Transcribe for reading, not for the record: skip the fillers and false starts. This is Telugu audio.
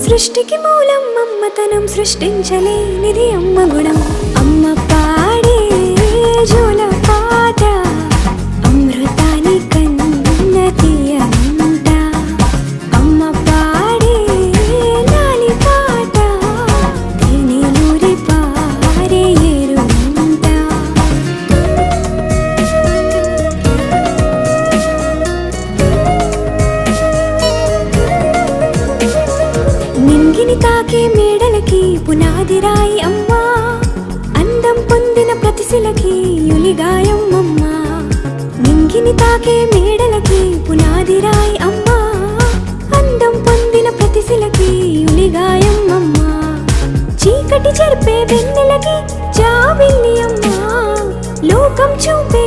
సృష్టికి మూలం అమ్మతనం, సృష్టించలేనిది అమ్మ గుణం. అమ్మ పాడే జోల పాట అమృతాని కన్న తీయంట. అమ్మ పాడే లాలి పాట తేనెలూరి పారే ఏరుంట. నింగిని తాకే మేడలకి పునాది రాయి అమ్మా, అందం పొందిన ప్రతిశిలకి యులిగాయం అమ్మా. నింగిని తాకే మేడలకి పునాది రాయి అమ్మా, అందం పొందిన ప్రతిశిలకి యులిగాయం అమ్మా. చీకటి చెరిపే వెన్నెలకి జాబిల్లి అమ్మా, లోకం చూపే